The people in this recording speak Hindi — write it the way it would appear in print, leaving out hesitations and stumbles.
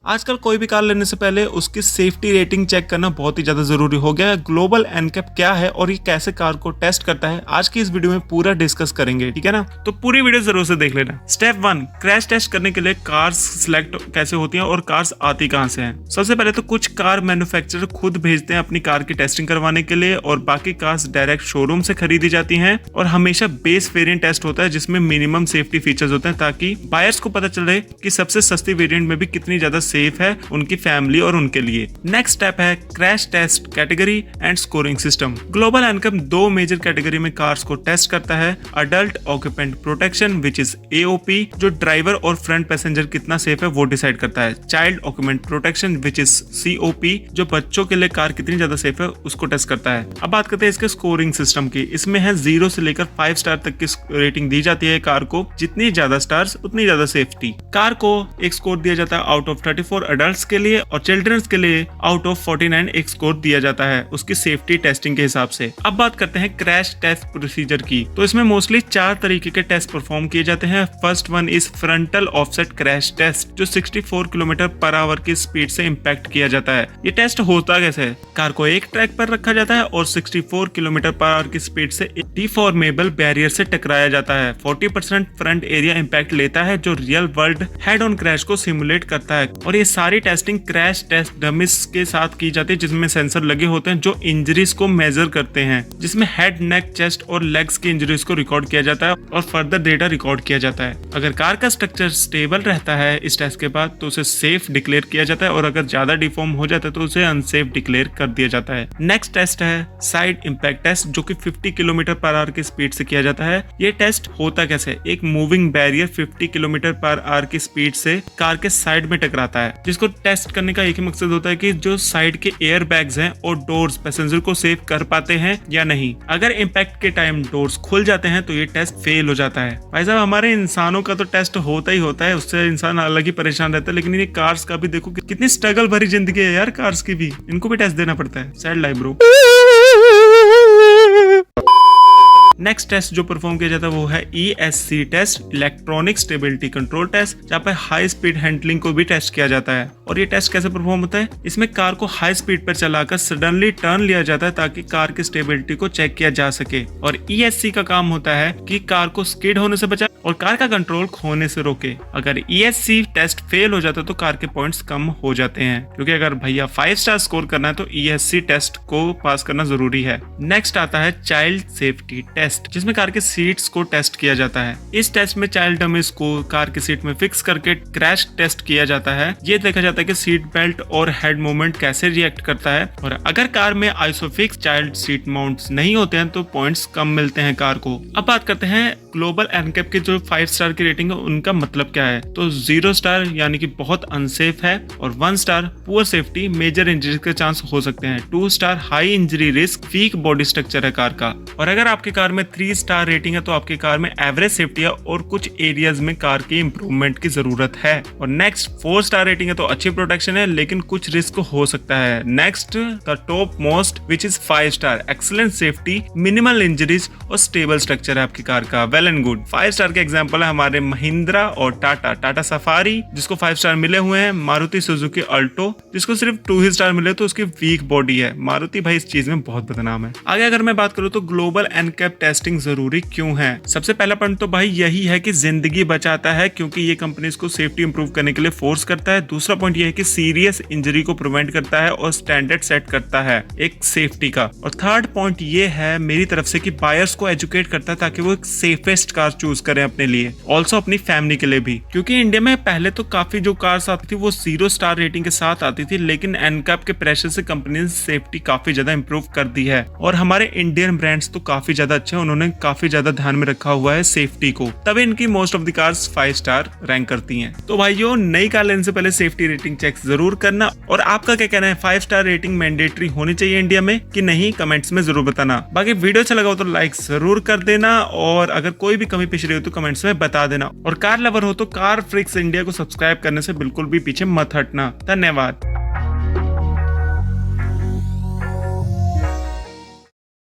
आजकल कोई भी कार लेने से पहले उसकी सेफ्टी रेटिंग चेक करना बहुत ही ज्यादा जरूरी हो गया है। ग्लोबल एनकैप क्या है और ये कैसे कार को टेस्ट करता है, आज की इस वीडियो में पूरा डिस्कस करेंगे, ठीक है ना। तो पूरी वीडियो जरूर से देख लेना। स्टेप 1, क्रैश टेस्ट करने के लिए कार्स सिलेक्ट कैसे होती हैं और कार्स आती कहां से हैं। सबसे पहले तो कुछ कार मैन्युफैक्चरर खुद भेजते हैं अपनी कार की टेस्टिंग करवाने के लिए और बाकी कार्स डायरेक्ट शोरूम से खरीदी जाती हैं और हमेशा बेस वेरिएंट टेस्ट होता है जिसमें मिनिमम सेफ्टी फीचर्स होते हैं ताकि बायर्स को पता चले कि सबसे सस्ती वेरिएंट में भी कितनी ज्यादा सेफ है उनकी फैमिली और उनके लिए। नेक्स्ट स्टेप है crash test category and scoring system. Global NCAP दो मेजर कैटेगरी में कार्स को टेस्ट करता है। Adult occupant protection which is AOP, जो ड्राइवर और फ्रंट पैसेंजर कितना सेफ है वो डिसाइड करता है। Child occupant protection which is COP, जो बच्चों के लिए कार कितनी ज्यादा सेफ है उसको टेस्ट करता है। अब बात करते हैं इसके स्कोरिंग सिस्टम की। इसमें है 0 से लेकर 5 स्टार तक की रेटिंग दी जाती है कार को। जितनी ज्यादा स्टार्स उतनी ज्यादा सेफ्टी। कार को एक स्कोर दिया जाता है आउट ऑफ 34 अडल्ट्स के लिए और चिल्ड्रंस के लिए आउट ऑफ 49 एक स्कोर दिया जाता है उसकी सेफ्टी टेस्टिंग के हिसाब से। अब बात करते हैं क्रैश टेस्ट प्रोसीजर की। तो इसमें मोस्टली 4 तरीके के टेस्ट परफॉर्म किए जाते हैं। First one is frontal offset crash test, जो 64 किलोमीटर पर आवर की स्पीड से इंपैक्ट किया जाता है। ये टेस्ट होता कैसे है, कार को एक ट्रैक पर रखा जाता है और 64 किलोमीटर पर आवर की स्पीड से डिफॉर्मेबल बैरियर से टकराया जाता है। 40% फ्रंट एरिया इंपैक्ट लेता है जो real world head on crash को सिमुलेट करता है। और ये सारी टेस्टिंग क्रैश टेस्ट डमिस के साथ की जाती है जिसमें सेंसर लगे होते हैं जो इंजरीज को मेजर करते हैं, जिसमें हेड, नेक, चेस्ट और लेग्स की इंजरीज को रिकॉर्ड किया जाता है और फर्दर डेटा रिकॉर्ड किया जाता है। अगर कार का स्ट्रक्चर स्टेबल रहता है इस टेस्ट के बाद तो उसे सेफ डिक्लेयर किया जाता है और अगर ज्यादा डिफॉर्म हो जाता है तो उसे अनसेफ डिक्लेयर कर दिया जाता है। नेक्स्ट टेस्ट है साइड इंपैक्ट टेस्ट, जो कि 50 किलोमीटर पर आवर की स्पीड से किया जाता है। ये टेस्ट होता कैसे, एक moving barrier 50 kilometre per hour की स्पीड से कार के साइड में टकराता है, जिसको टेस्ट करने का एक ही मकसद होता है कि जो साइड के एयर बैग्स हैं और डोर्स पैसेंजर को सेव कर पाते हैं या नहीं। अगर इंपैक्ट के टाइम डोर्स खुल जाते हैं तो ये टेस्ट फेल हो जाता है। भाई साहब, हमारे इंसानों का तो टेस्ट होता ही होता है, उससे इंसान अलग ही परेशान रहता है, लेकिन ये कार्स का भी देखो कितनी स्ट्रगल भरी जिंदगी है यार कार्स की भी, इनको भी टेस्ट देना पड़ता है। Sad life bro. Next test जो परफॉर्म किया जाता है वो है ESC test, electronic stability control test, जहाँ पे हाई स्पीड हैंडलिंग को भी टेस्ट किया जाता है। और ये टेस्ट कैसे परफॉर्म होता है, इसमें कार को हाई स्पीड पर चलाकर सडनली टर्न लिया जाता है ताकि कार की स्टेबिलिटी को चेक किया जा सके। और ESC का काम होता है कि कार को स्किड होने से बचाए और कार का कंट्रोल खोने से रोके। अगर ESC टेस्ट फेल हो जाता है तो कार के पॉइंट्स कम हो जाते हैं, क्योंकि अगर भैया 5 स्टार स्कोर करना है तो ESC टेस्ट को पास करना जरूरी है। नेक्स्ट आता है चाइल्ड सेफ्टी टेस्ट, जिसमें कार के सीट्स को टेस्ट किया जाता है। इस टेस्ट में चाइल्ड डमीज को कार की सीट में फिक्स करके क्रैश टेस्ट किया जाता है। ये देखा जाता है कि सीट बेल्ट और हेड मूवमेंट कैसे रिएक्ट करता है और अगर कार में आइसोफिक्स चाइल्ड सीट माउंट्स नहीं होते हैं तो पॉइंट्स कम मिलते हैं कार को। अब बात करते हैं ग्लोबल एनकैप की जो 5 स्टार की रेटिंग है उनका मतलब क्या है। तो 0 स्टार यानी कि बहुत अनसेफ है और 1 star poor safety, major injury के चांस हो सकते हैं। 2 star high injury risk, weak body structure है कार का। और अगर आपकी कार में 3 स्टार रेटिंग है तो आपकी कार में एवरेज सेफ्टी है और कुछ एरियाज में कार की इंप्रूवमेंट की जरूरत है। और नेक्स्ट 4 स्टार रेटिंग है तो अच्छी प्रोटेक्शन है लेकिन कुछ रिस्क हो सकता है। Next the top most which is 5 star, excellent safety, minimal injuries और स्टेबल स्ट्रक्चर है आपकी कार का। Well and good. 5 स्टार के एग्जांपल है हमारे महिंद्रा और टाटा सफारी जिसको 5 स्टार मिले हुए हैं, मारुति सुजुकी अल्टो जिसको सिर्फ 2 ही स्टार मिले तो उसकी वीक बॉडी है। मारुति भाई इस चीज में बहुत बदनाम है। आगे अगर मैं बात करूँ तो ग्लोबल एनकैप टेस्टिंग जरूरी क्यों है। सबसे पहला पॉइंट तो भाई यही है कि जिंदगी बचाता है, क्योंकि ये कंपनीज को सेफ्टी इंप्रूव करने के लिए फोर्स करता है। दूसरा पॉइंट ये है कि सीरियस इंजरी को प्रिवेंट करता है और स्टैंडर्ड सेट करता है एक सेफ्टी का। और थर्ड पॉइंट ये है मेरी तरफ से कि बायर्स को एजुकेट करता है ताकि वो एक सेफेस्ट कार चूज करें अपने लिए, ऑल्सो अपनी फैमिली के लिए भी। क्योंकि इंडिया में पहले तो काफी जो कार्स आती थी वो 0 स्टार रेटिंग के साथ आती थी, लेकिन एनकैप के प्रेशर से कंपनी ने सेफ्टी काफी ज्यादा इंप्रूव कर दी है। और हमारे इंडियन ब्रांड्स तो काफी ज्यादा अच्छे हैं, उन्होंने काफी ज्यादा ध्यान में रखा हुआ है सेफ्टी को, तब इनकी most of the cars 5 star rank करती हैं। तो भाइयों, नई कार लेने से पहले सेफ्टी रेटिंग चेक जरूर करना। और आपका क्या कहना है, 5 स्टार रेटिंग मैंडेटरी होनी चाहिए इंडिया में कि नहीं, कमेंट्स में जरूर बताना। बाकी वीडियो अच्छा लगा हो तो लाइक जरूर कर देना और अगर कोई भी कमी पिछ रही हो तो कमेंट्स में बता देना। और कार लवर हो तो कार फ्रिक्स इंडिया को सब्सक्राइब करने से बिल्कुल भी पीछे मत हटना। धन्यवाद।